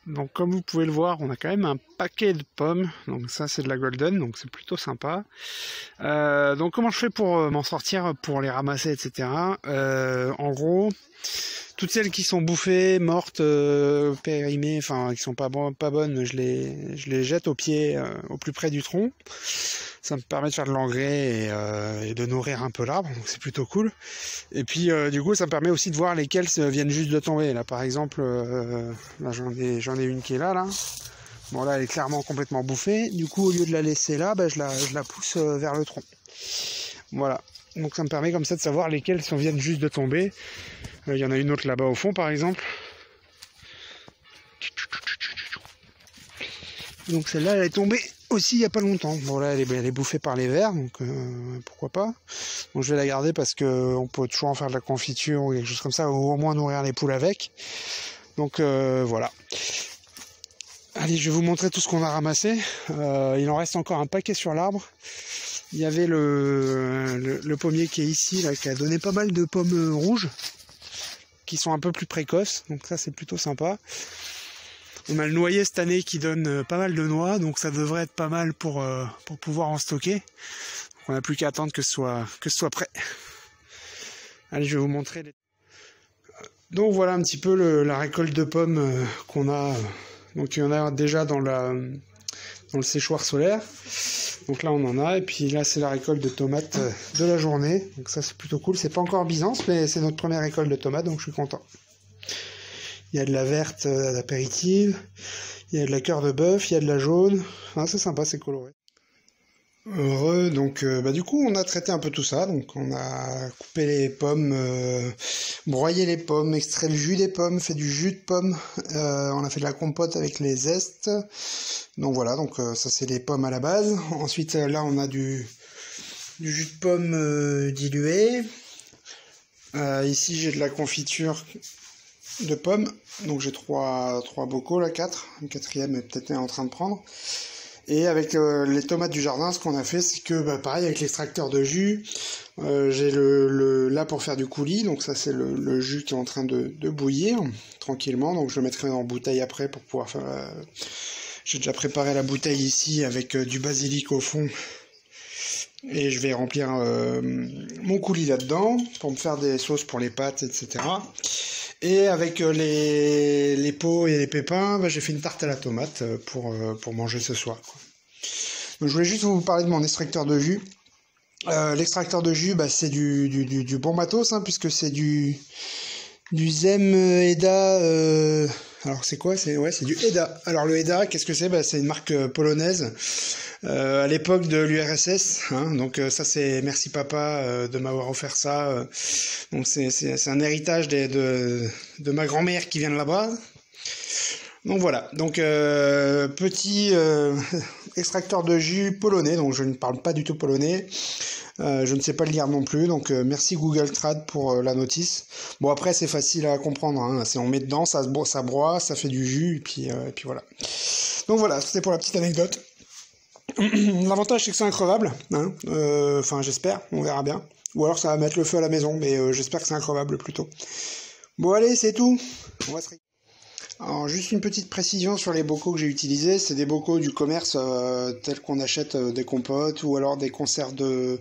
Donc comme vous pouvez le voir, on a quand même un paquet de pommes. Donc ça c'est de la golden, donc c'est plutôt sympa. Donc comment je fais pour m'en sortir, pour les ramasser, etc. En gros, toutes celles qui sont bouffées, mortes, périmées, enfin qui sont pas bonnes, je les jette au pied, au plus près du tronc. Ça me permet de faire de l'engrais et de nourrir un peu l'arbre, donc c'est plutôt cool. Et puis du coup ça me permet aussi de voir lesquelles viennent juste de tomber. Là par exemple, là j'en ai une qui est là. Bon là elle est clairement complètement bouffée. Du coup au lieu de la laisser là, je la pousse vers le tronc. Voilà. Donc ça me permet comme ça de savoir lesquelles viennent juste de tomber. Il y en a une autre là-bas au fond par exemple. Donc celle-là elle est tombée aussi il n'y a pas longtemps. Bon là elle est bouffée par les vers, donc pourquoi pas. Donc je vais la garder parce qu'on peut toujours en faire de la confiture ou quelque chose comme ça, ou au moins nourrir les poules avec. Donc voilà. Allez, je vais vous montrer tout ce qu'on a ramassé. Il en reste encore un paquet sur l'arbre. Il y avait le pommier qui est ici, là, qui a donné pas mal de pommes rouges, qui sont un peu plus précoces, donc ça c'est plutôt sympa. On a le noyer cette année qui donne pas mal de noix, donc ça devrait être pas mal pour pouvoir en stocker. Donc on n'a plus qu'à attendre que ce soit prêt. Allez, je vais vous montrer. Donc voilà un petit peu la récolte de pommes qu'on a. Donc il y en a déjà dans le séchoir solaire. Donc là on en a, et puis là c'est la récolte de tomates de la journée. Donc ça c'est plutôt cool. C'est pas encore Byzance, mais c'est notre première récolte de tomates, donc je suis content. Il y a de la verte d'apéritive, il y a de la cœur de bœuf, il y a de la jaune. Ah, c'est sympa, c'est coloré. Heureux, donc du coup on a traité un peu tout ça. Donc on a coupé les pommes, broyé les pommes, extrait le jus des pommes, fait du jus de pommes, on a fait de la compote avec les zestes. Donc voilà, donc ça c'est les pommes à la base. Ensuite là on a du jus de pomme dilué. Ici j'ai de la confiture de pommes, donc j'ai trois bocaux là, 4, un quatrième est peut-être en train de prendre. Et avec les tomates du jardin, ce qu'on a fait, c'est que pareil avec l'extracteur de jus, j'ai là pour faire du coulis, donc ça c'est le jus qui est en train de bouillir tranquillement, donc je le mettrai en bouteille après pour pouvoir faire. J'ai déjà préparé la bouteille ici avec du basilic au fond, et je vais remplir mon coulis là-dedans pour me faire des sauces pour les pâtes, etc. Et avec les peaux et les pépins, j'ai fait une tarte à la tomate pour manger ce soir, quoi. Donc, je voulais juste vous parler de mon extracteur de jus. L'extracteur de jus, c'est du bon matos, hein, puisque c'est du Zem Eda. Alors c'est quoi? C'est du Eda. Alors le Eda, qu'est-ce que c'est? C'est une marque polonaise à l'époque de l'URSS. Hein, donc ça c'est merci papa de m'avoir offert ça. Donc c'est un héritage de ma grand-mère qui vient de là-bas. Donc voilà. Donc petit extracteur de jus polonais. Donc je ne parle pas du tout polonais. Je ne sais pas le lire non plus, donc merci Google Trad pour la notice. Bon après c'est facile à comprendre, hein. On met dedans, ça broie, ça fait du jus, et puis voilà. Donc voilà, c'était pour la petite anecdote. L'avantage c'est que c'est increvable, hein. Enfin j'espère, on verra bien. Ou alors ça va mettre le feu à la maison, mais j'espère que c'est increvable plutôt. Bon allez, c'est tout. On va se... Alors juste une petite précision sur les bocaux que j'ai utilisés, c'est des bocaux du commerce tels qu'on achète des compotes ou alors des conserves de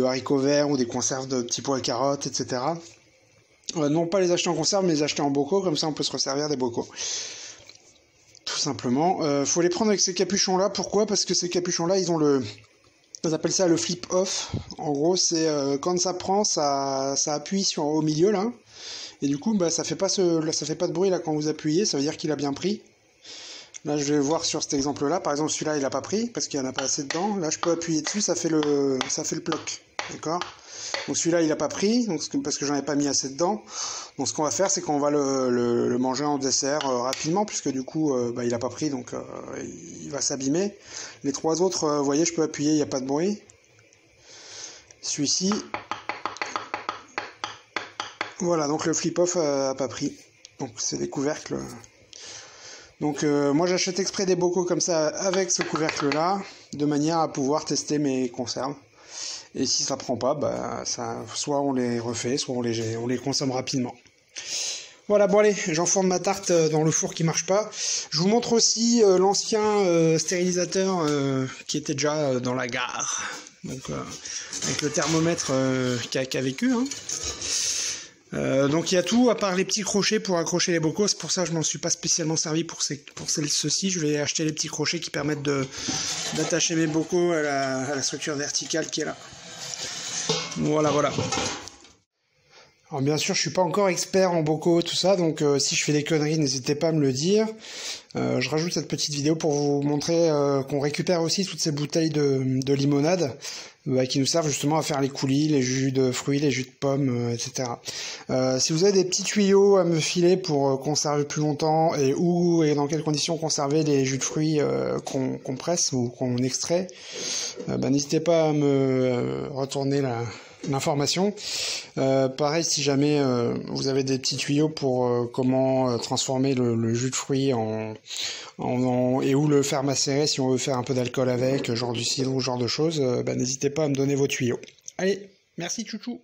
haricots verts ou des conserves de petits pois et carottes, etc. Non pas les acheter en conserve, mais les acheter en bocaux, comme ça on peut se resservir des bocaux. Tout simplement. Faut les prendre avec ces capuchons là, pourquoi? Parce que ces capuchons là ils ont ils appellent ça le flip off. En gros c'est quand ça prend, ça appuie au milieu là. Et du coup, ça fait pas de bruit là quand vous appuyez, ça veut dire qu'il a bien pris. Là, je vais voir sur cet exemple-là. Par exemple, celui-là, il a pas pris parce qu'il n'y en a pas assez dedans. Là, je peux appuyer dessus, ça fait le ploc, d'accord. Donc celui-là, il a pas pris, donc parce que j'en ai pas mis assez dedans. Donc ce qu'on va faire, c'est qu'on va le manger en dessert rapidement, puisque du coup, il a pas pris, donc il va s'abîmer. Les trois autres, vous voyez, je peux appuyer, il n'y a pas de bruit. Celui-ci. Voilà, donc le flip-off a pas pris. Donc c'est des couvercles. Donc moi j'achète exprès des bocaux comme ça avec ce couvercle-là, de manière à pouvoir tester mes conserves. Et si ça prend pas, soit on les refait, soit on les consomme rapidement. Voilà, bon allez, j'enfourne ma tarte dans le four qui marche pas. Je vous montre aussi l'ancien stérilisateur qui était déjà dans la gare. Donc avec le thermomètre qui a vécu. Hein. Donc il y a tout à part les petits crochets pour accrocher les bocaux. C'est pour ça que je m'en suis pas spécialement servi pour ceci. Je vais acheter les petits crochets qui permettent d'attacher mes bocaux à la structure verticale qui est là. Voilà, voilà. Alors bien sûr, je suis pas encore expert en bocaux, tout ça, donc si je fais des conneries, n'hésitez pas à me le dire. Je rajoute cette petite vidéo pour vous montrer qu'on récupère aussi toutes ces bouteilles de limonade qui nous servent justement à faire les coulis, les jus de fruits, les jus de pommes, etc. Si vous avez des petits tuyaux à me filer pour conserver plus longtemps et où et dans quelles conditions conserver les jus de fruits qu'on presse ou qu'on extrait, n'hésitez pas à me retourner l'information. Pareil, si jamais vous avez des petits tuyaux pour comment transformer le jus de fruits et où le faire macérer si on veut faire un peu d'alcool avec, genre du cidre ou genre de choses, n'hésitez pas à me donner vos tuyaux. Allez, merci chouchou.